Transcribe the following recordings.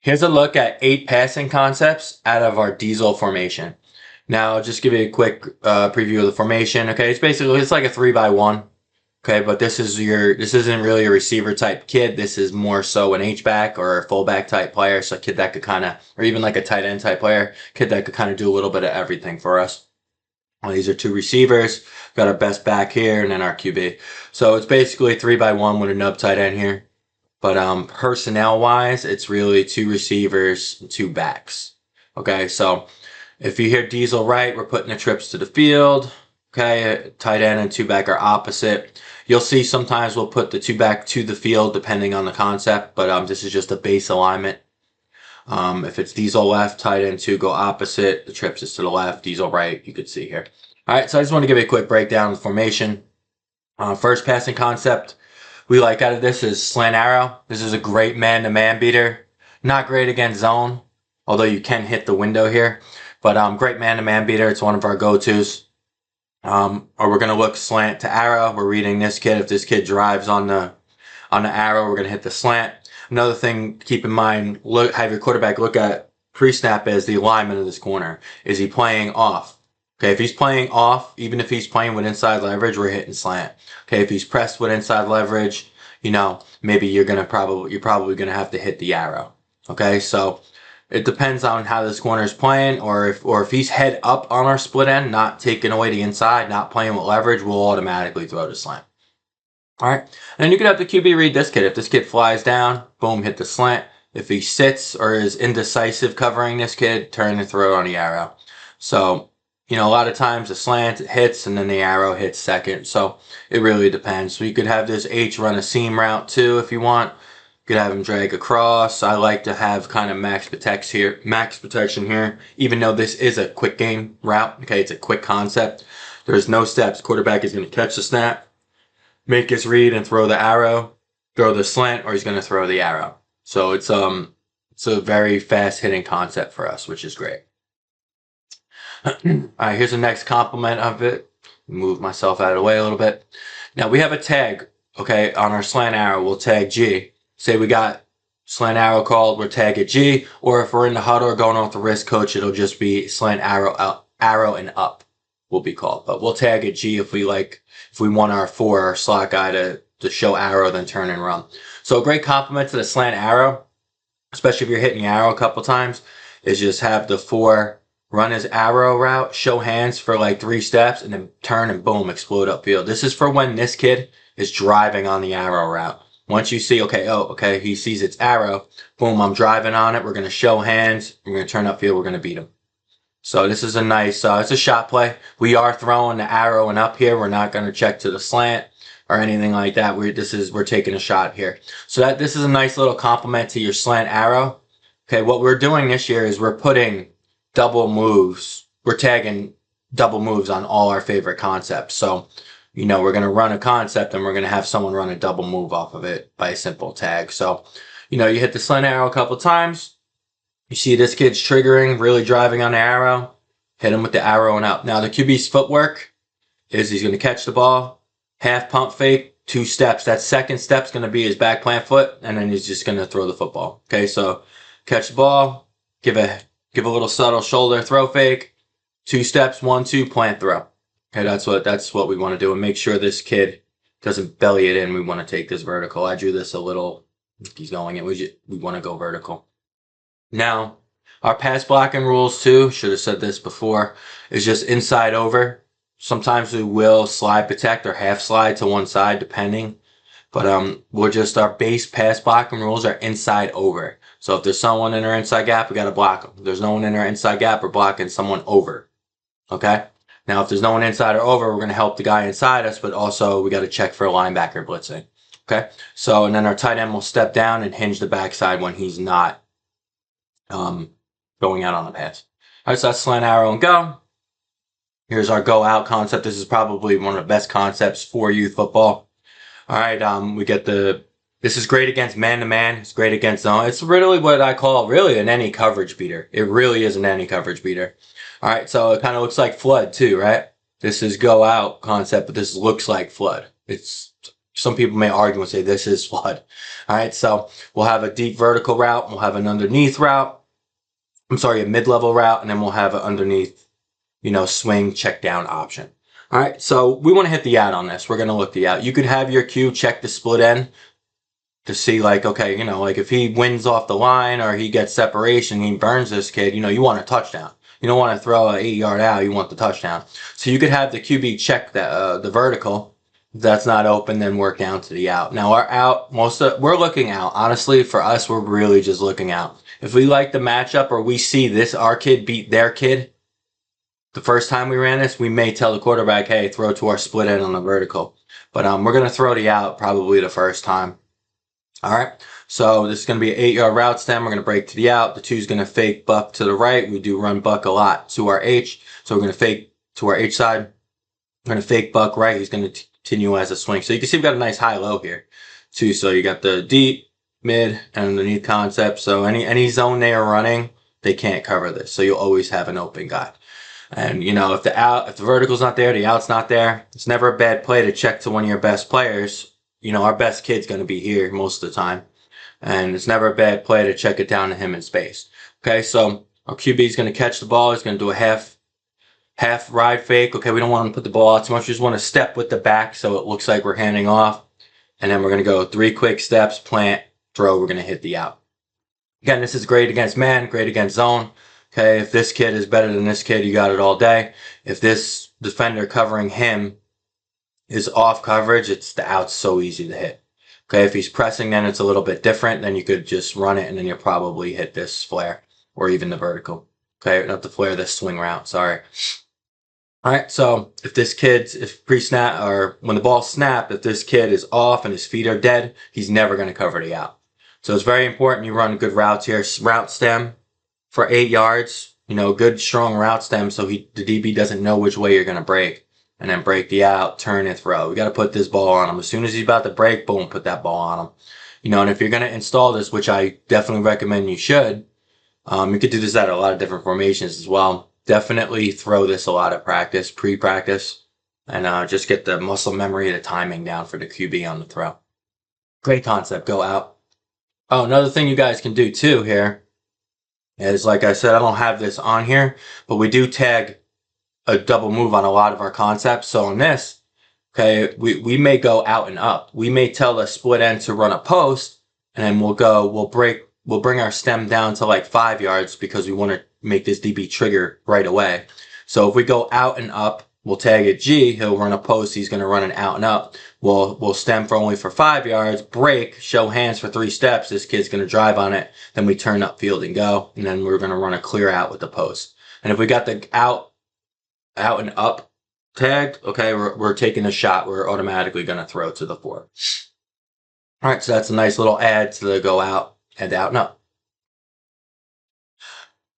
Here's a look at 8 passing concepts out of our diesel formation. Now, I'll just give you a quick preview of the formation. Okay, it's like a 3x1. Okay, but this isn't really a receiver type kid. This is more so an H-back or a fullback type player. So a kid that could or even like a tight end type player, kid that could kind of do a little bit of everything for us. Well, these are 2 receivers. Got our best back here and then our QB. So it's basically 3x1 with a nub tight end here. But personnel wise, it's really 2 receivers and 2 backs. Okay, so if you hear diesel right, we're putting the trips to the field. Okay, tight end and 2 back are opposite. You'll see sometimes we'll put the 2 back to the field depending on the concept, but this is just a base alignment. If it's diesel left, tight end 2 go opposite. The trips is to the left, diesel right, you could see here. All right, so I just want to give you a quick breakdown of the formation. First passing concept we like out of this is slant arrow. This is a great man-to-man beater. Not great against zone, although you can hit the window here. But great man-to-man beater. It's one of our go-tos. Or we're going to look slant to arrow. We're reading this kid. If this kid drives on the arrow, we're going to hit the slant. Another thing to keep in mind, have your quarterback look at pre-snap as the alignment of this corner. Is he playing off? Okay, if he's playing off, even if he's playing with inside leverage, we're hitting slant. Okay, if he's pressed with inside leverage, maybe you're probably gonna have to hit the arrow. Okay, so it depends on how this corner is playing, or if he's head up on our split end, not taking away the inside, not playing with leverage, we'll automatically throw the slant. All right, and then you could have the QB read this kid. If this kid flies down, boom, hit the slant. If he sits or is indecisive covering this kid, turn and throw on the arrow. So a lot of times the slant hits and then the arrow hits second. So it really depends. So you could have this H run a seam route too if you want. You could have him drag across. I like to have kind of max protection here, even though this is a quick game route. Okay, it's a quick concept. There's no steps. Quarterback is going to catch the snap, make his read and throw the arrow, throw the slant, or he's going to throw the arrow. So it's a very fast hitting concept for us, which is great. All right, here's the next complement of it. Move myself out of the way a little bit. Now we have a tag, okay, on our slant arrow. We'll tag G. Say we got slant arrow called, we'll tag it G. Or if we're in the huddle or going off the wrist coach, it'll just be slant arrow out, arrow and up will be called. But we'll tag it G if we want our 4 slot guy to show arrow, then turn and run. So a great compliment to the slant arrow, especially if you're hitting the arrow a couple times, is just have the 4 run his arrow route, show hands for like 3 steps, and then turn and boom, explode upfield. This is for when this kid is driving on the arrow route. Once you see, okay, he sees its arrow, boom, I'm driving on it. We're going to show hands. We're going to turn upfield. We're going to beat him. So this is a nice, it's a shot play. We are throwing the arrow and up here. We're not going to check to the slant or anything like that. We're taking a shot here. So this is a nice little compliment to your slant arrow. Okay, what we're doing this year is we're putting double moves. We're tagging double moves on all our favorite concepts. So, we're going to run a concept and we're going to have someone run a double move off of it by a simple tag. So, you hit the slant arrow a couple times. You see this kid's triggering, really driving on the arrow. Hit him with the arrow and up. Now, the QB's footwork is he's going to catch the ball, half pump fake, 2 steps. That second step's going to be his back plant foot, and then he's just going to throw the football. Okay, so catch the ball, give a little subtle shoulder throw fake, 2 steps, 1, 2, plant throw. Okay, that's what we want to do, and make sure this kid doesn't belly it in. We want to take this vertical. I drew this a little. He's going in. We want to go vertical. Now, our pass blocking rules too. Should have said this before. Is just inside over. Sometimes we will slide protect or half slide to one side, depending. But our base pass blocking rules are inside over. So if there's someone in our inside gap, we got to block them. If there's no one in our inside gap, we're blocking someone over. Okay? Now, if there's no one inside or over, we're going to help the guy inside us, but also we got to check for a linebacker blitzing. Okay? So, and then our tight end will step down and hinge the backside when he's not going out on the pass. All right, so that's slant arrow and go. Here's our go out concept. This is probably one of the best concepts for youth football. All right, we get this is great against man-to-man. It's great against zone. It's really what I call really an any coverage beater. It really is an any coverage beater. All right, so it kind of looks like flood too, right? This is go out concept, but this looks like flood. It's Some people may argue and say this is flood. All right, so we'll have a deep vertical route. We'll have an underneath route. I'm sorry, a mid-level route, and then we'll have an underneath, swing check down option. All right, so we want to hit the out on this. We're going to look the out. You could have your cue check the split end to see like, okay, like if he wins off the line or he gets separation, he burns this kid, you want a touchdown. You don't want to throw an 8-yard out. You want the touchdown. So you could have the QB check the vertical. If that's not open, then work down to the out. Now our out, we're looking out. Honestly, for us, we're really just looking out. If we like the matchup or we see our kid beat their kid, the first time we ran this, we may tell the quarterback, hey, throw to our split end on the vertical. But we're going to throw the out probably the first time. All right, so this is going to be an 8-yard route stem. We're going to break to the out. The 2 is going to fake buck to the right. We do run buck a lot to our H. So we're going to fake to our H side. We're going to fake buck right. He's going to continue as a swing. So you can see we've got a nice high-low here too. So you got the deep, mid, and underneath concept. So any zone they are running, they can't cover this. So you'll always have an open guy. And if the vertical's not there, the out's not there, it's never a bad play to check to one of your best players. Our best kid's going to be here most of the time. And it's never a bad play to check it down to him in space. Okay, so our QB is going to catch the ball. He's going to do a half ride fake. Okay, we don't want to put the ball out too much. We just want to step with the back so it looks like we're handing off. And then we're going to go 3 quick steps, plant, throw. We're going to hit the out. Again, this is great against man, great against zone. Okay, if this kid is better than this kid, you got it all day. If this defender covering him is off coverage, it's the out's so easy to hit. Okay, if he's pressing, then it's a little bit different. Then you could just run it, and then you'll probably hit this flare or even the vertical. Okay, not the flare, this swing route, sorry. All right, so if pre-snap or when the ball snapped, if this kid is off and his feet are dead, he's never going to cover the out. So it's very important you run good routes here. Route stem for 8 yards, good strong route stem so the DB doesn't know which way you're going to break. And then break the out, turn and throw. We got to put this ball on him. As soon as he's about to break, boom, put that ball on him. And if you're going to install this, which I definitely recommend you should, you could do this at a lot of different formations as well. Definitely throw this a lot at practice, pre-practice, and just get the muscle memory, the timing down for the QB on the throw. Great concept. Go out. Oh, another thing you guys can do too here is, like I said, I don't have this on here, but we do tag a double move on a lot of our concepts. So on this, okay, we may go out and up. We may tell the split end to run a post, and then we'll bring our stem down to like 5 yards because we want to make this DB trigger right away. So if we go out and up, we'll tag it G, he'll run a post, he's going to run an out and up. We'll stem for only 5 yards, break, show hands for 3 steps. This kid's going to drive on it. Then we turn up field and go. And then we're going to run a clear out with the post. And if we got the out and up tagged, okay, we're taking a shot. We're automatically going to throw to the 4. All right, so that's a nice little add to the go out and out and up.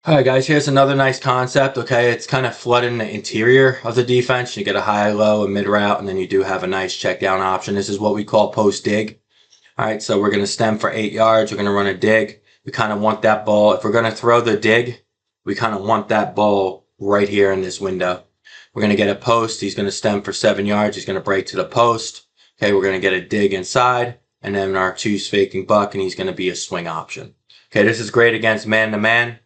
All right, guys, here's another nice concept, okay? It's kind of flooding the interior of the defense. You get a high, low, a mid route, and then you do have a nice check down option. This is what we call post dig. All right, so we're going to stem for 8 yards. We're going to run a dig. We kind of want that ball. If we're going to throw the dig, we kind of want that ball right here in this window. We're going to get a post. He's going to stem for 7 yards. He's going to break to the post. Okay, we're going to get a dig inside, and then our 2's faking buck, and he's going to be a swing option. Okay, this is great against man-to-man.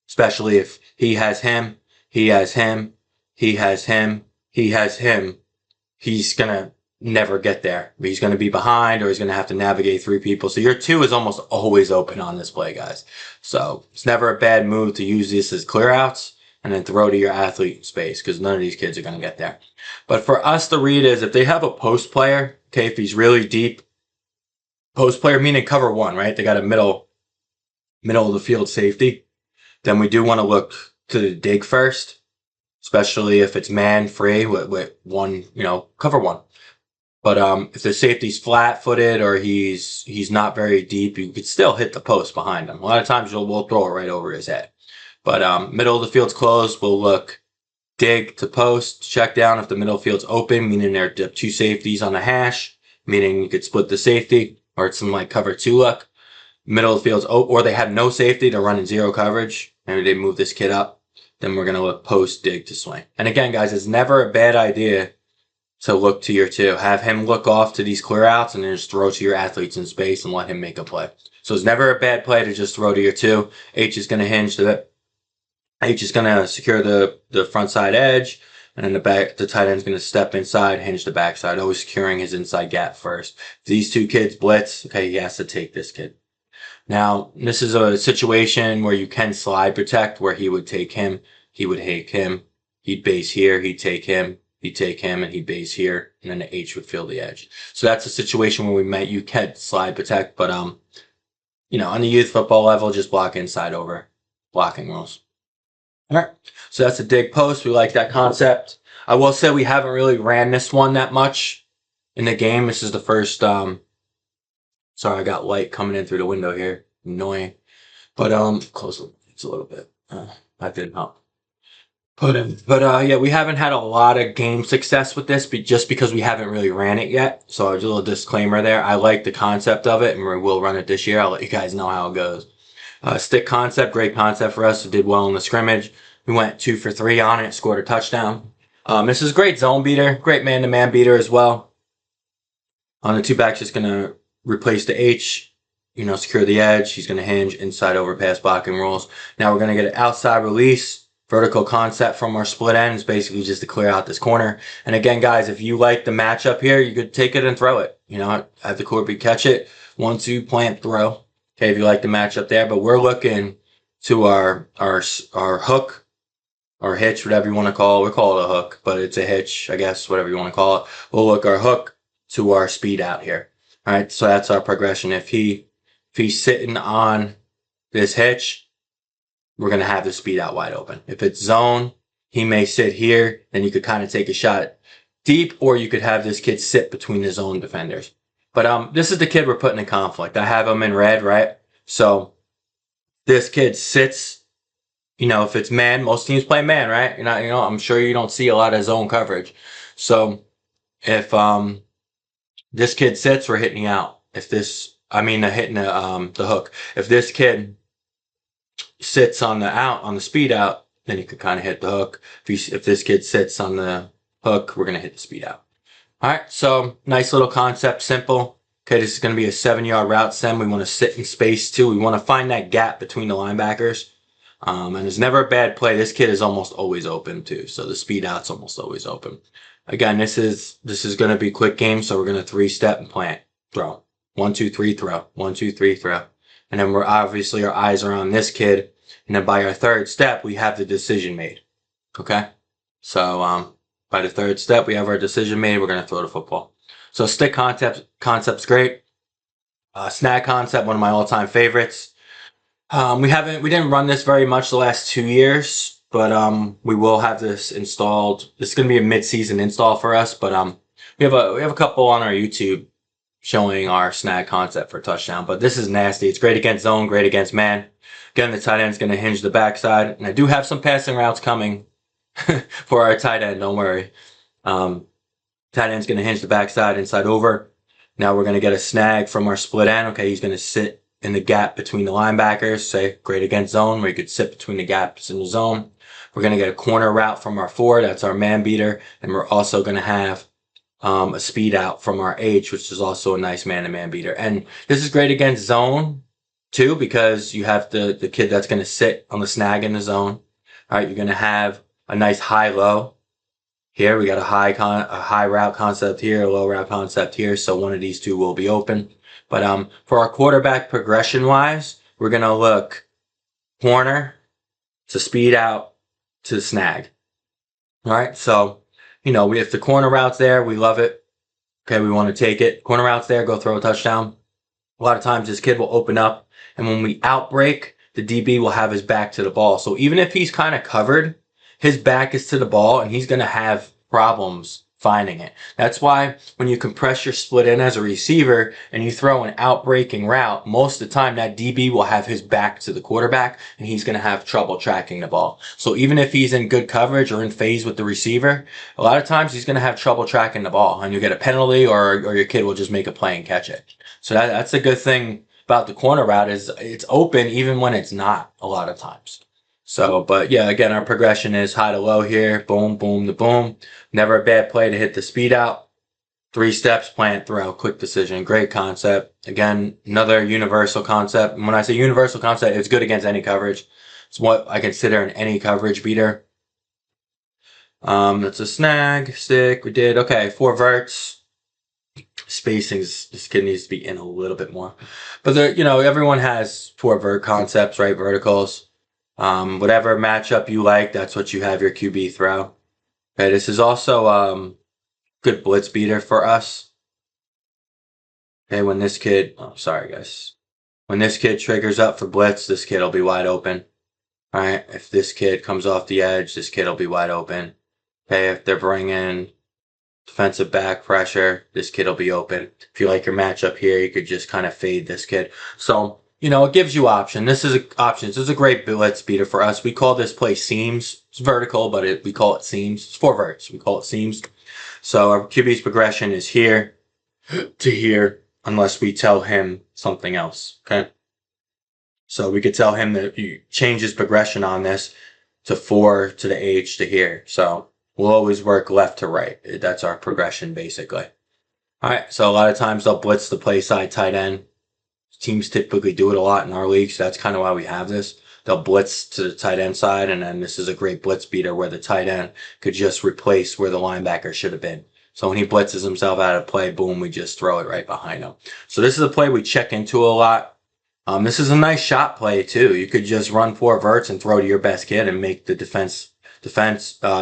Especially if he has him, he has him, he has him, he has him. He's going to never get there. He's going to be behind, or he's going to have to navigate 3 people. So your 2 is almost always open on this play, guys. So it's never a bad move to use this as clear outs and then throw to your athlete space, because none of these kids are going to get there. But for us, the read is if they have a post player, okay, if he's really deep, post player meaning cover 1, right? They got a middle of the field safety. Then we do want to look to the dig first, especially if it's man free with 1, cover 1. But if the safety's flat-footed or he's not very deep, you could still hit the post behind him. A lot of times we'll throw it right over his head. But middle of the field's closed, we'll look dig to post, check down if the middle field's open, meaning there are 2 safeties on the hash, meaning you could split the safety, or it's some like cover 2 look. Middle of the field's open, or they have no safety, they're running 0 coverage. Maybe they move this kid up. Then we're going to look post, dig to swing. And again, guys, it's never a bad idea to look to your two. Have him look off to these clear outs and then just throw to your athletes in space and let him make a play. So it's never a bad play to just throw to your two. H is going to hinge to it. H is going to secure the front side edge, and then the tight end is going to step inside, hinge the backside, always securing his inside gap first. If these two kids blitz, okay, he has to take this kid. Now, this is a situation where you can slide protect, where he would take him, he would take him, he'd base here, he'd take him, and he'd base here, and then the H would fill the edge. So that's a situation where you can slide protect, but on the youth football level, just block inside over blocking rules. All right, so that's a dig post. We like that concept. I will say we haven't really ran this one that much in the game. This is the first. Sorry, I got light coming in through the window here. Annoying, but close it's a little bit. That didn't help. Yeah, we haven't had a lot of game success with this, just because we haven't really ran it yet. So a little disclaimer there. I like the concept of it, and we will run it this year. I'll let you guys know how it goes. Stick concept, great concept for us. We did well in the scrimmage. We went 2 for 3 on it, scored a touchdown. This is great zone beater, great man-to-man beater as well. On the two backs, just going to replace the H, secure the edge. He's going to hinge inside over pass blocking rules. Now we're going to get an outside release, vertical concept from our split ends, basically just to clear out this corner. And again, guys, if you like the matchup here, you could take it and throw it. At the quarterback, catch it, 1-2, plant, throw. Okay, if you like the matchup there, but we're looking to our hook or hitch, whatever you want to call it. We call it a hook, but it's a hitch, I guess, whatever you want to call it. We'll look our hook to our speed out here. All right, so that's our progression. If he's sitting on this hitch, we're going to have the speed out wide open. If it's zone, he may sit here, then you could kind of take a shot deep, or you could have this kid sit between the zone defenders. But this is the kid we're putting in conflict. I have him in red, right? So this kid sits, if it's man, most teams play man, right? I'm sure you don't see a lot of zone coverage. So if this kid sits, we're hitting out. Hitting the hook. If this kid sits on the speed out, then you could kind of hit the hook. If this kid sits on the hook, we're going to hit the speed out. All right, so nice little concept, simple. Okay, this is going to be a 7-yard route sim. We want to sit in space too. We want to find that gap between the linebackers. And it's never a bad play. This kid is almost always open too. So the speed out's almost always open. Again, this is going to be quick game. So we're going to 3-step and plant, throw. 1, 2, 3, throw. 1, 2, 3, throw. And then our eyes are on this kid. And then by our 3rd step, we have the decision made. Okay. So, by the 3rd step, we have our decision made. We're going to throw the football. So stick concept's great. Snag concept, one of my all-time favorites. We didn't run this very much the last 2 years, but we will have this installed. This is going to be a mid-season install for us, but we have a couple on our YouTube showing our snag concept for touchdown. But this is nasty. It's great against zone, great against man. Again, the tight end's going to hinge the backside, and I do have some passing routes coming for our tight end, don't worry. Tight end's going to hinge the backside, inside over. Now we're going to get a snag from our split end. Okay, he's going to sit in the gap between the linebackers. Say, great against zone, where you could sit between the gaps in the zone. We're going to get a corner route from our 4. That's our man beater. And we're also going to have a speed out from our H, which is also a nice man-to-man beater. And this is great against zone, too, because you have the kid that's going to sit on the snag in the zone. All right, you're going to have a nice high-low. Here we got a high route concept here, a low route concept here. So one of these two will be open. But for our quarterback progression-wise, we're going to look corner to speed out to snag. All right, so, if the corner route's there, we love it. Okay, we want to take it. Corner route's there, go throw a touchdown. A lot of times this kid will open up, and when we outbreak, the DB will have his back to the ball. So even if he's kind of covered, his back is to the ball, and he's going to have problems finding it. That's why when you compress your split in as a receiver and you throw an outbreaking route, most of the time that DB will have his back to the quarterback, and he's going to have trouble tracking the ball. So even if he's in good coverage or in phase with the receiver, a lot of times he's going to have trouble tracking the ball, and you get a penalty, or your kid will just make a play and catch it. So that's a good thing about the corner route, is it's open even when it's not a lot of times. So, but yeah, again, our progression is high to low here. Boom, boom to boom. Never a bad play to hit the speed out. 3 steps, plant, throw, quick decision. Great concept. Again, another universal concept. And when I say universal concept, it's good against any coverage. It's what I consider an any coverage beater. That's a snag, stick, we did. Okay, 4 verts. Spacing's, this kid needs to be in a little bit more. But there, you know, everyone has 4 vert concepts, right? Verticals. Whatever matchup you like, that's what you have your QB throw. Okay, this is also good blitz beater for us. Okay, when this kid, oh, sorry guys. When this kid triggers up for blitz, this kid will be wide open. All right, if this kid comes off the edge, this kid will be wide open. Okay, if they're bringing defensive back pressure, this kid will be open. If you like your matchup here, you could just kind of fade this kid. So, you know, it gives you option. This is options. This is a great blitz beater for us. We call this play seams. It's vertical, but we call it seams. It's 4 verts. We call it seams. So our QB's progression is here to here unless we tell him something else. Okay. So we could tell him that you change his progression on this to 4 to the H to here. So we'll always work left to right. That's our progression basically. All right. So a lot of times they'll blitz the play side tight end. Teams typically do it a lot in our league. So that's kind of why we have this. They'll blitz to the tight end side. And then this is a great blitz beater where the tight end could just replace where the linebacker should have been. So when he blitzes himself out of play, boom, we just throw it right behind him. So this is a play we check into a lot. This is a nice shot play too. You could just run 4 verts and throw to your best kid and make the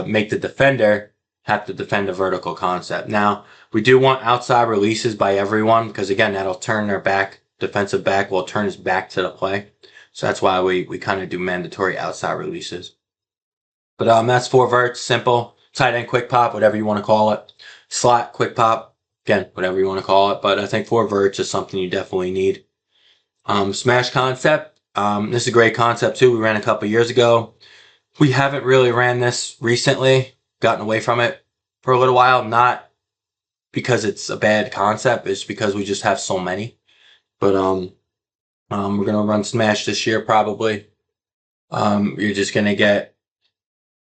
make the defender have to defend a vertical concept. Now, we do want outside releases by everyone because again, that'll turn their back, defensive back will turn his back to the play. So that's why we kind of do mandatory outside releases. But that's 4 verts, simple. Tight end quick pop, whatever you want to call it. Slot quick pop, again, whatever you want to call it. But I think 4 verts is something you definitely need. Smash concept. This is a great concept too. We ran a couple years ago. We haven't really ran this recently, gotten away from it for a little while. Not because it's a bad concept, it's because we just have so many. But we're gonna run smash this year probably. You're just gonna get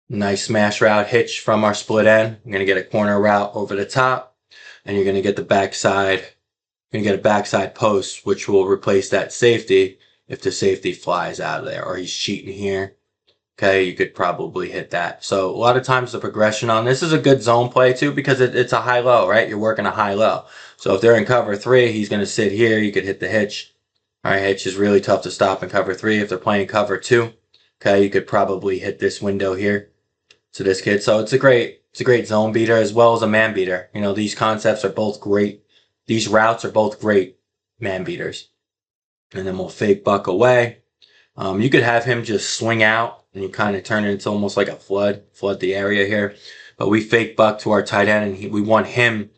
nice smash route hitch from our split end. You're gonna get a corner route over the top, and you're gonna get the backside. You're gonna get a backside post, which will replace that safety if the safety flies out of there or he's cheating here. Okay, you could probably hit that. So a lot of times the progression on this is a good zone play too because it's a high-low, right? You're working a high-low. So if they're in cover 3, he's going to sit here. You could hit the hitch. All right, hitch is really tough to stop in cover 3. If they're playing cover 2, okay, you could probably hit this window here to this kid. So it's a great zone beater as well as a man beater. You know, these concepts are both great. These routes are both great man beaters. And then we'll fake buck away. You could have him just swing out and you kind of turn it into almost like a flood the area here. But we fake buck to our tight end and we want him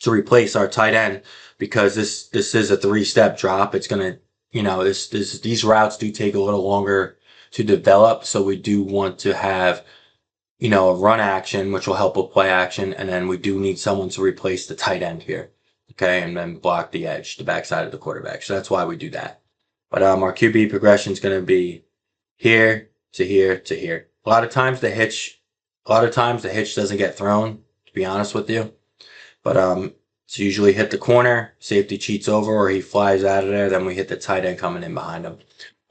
to replace our tight end because this is a 3-step drop. It's going to, you know, these routes do take a little longer to develop. So we do want to have, you know, a run action, which will help with play action. And then we do need someone to replace the tight end here. Okay. And then block the edge, the backside of the quarterback. So that's why we do that. But our QB progression is going to be here to here to here. A lot of times the hitch doesn't get thrown, to be honest with you. But it's usually hit the corner, safety cheats over, or he flies out of there. Then we hit the tight end coming in behind him.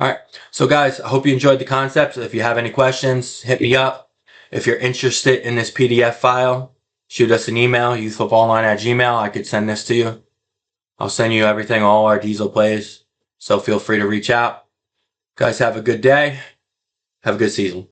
All right. So guys, I hope you enjoyed the concepts. If you have any questions, hit me up. If you're interested in this PDF file, shoot us an email, youthfootballline@gmail.com. I could send this to you. I'll send you everything, all our diesel plays. So feel free to reach out. Guys, have a good day. Have a good season.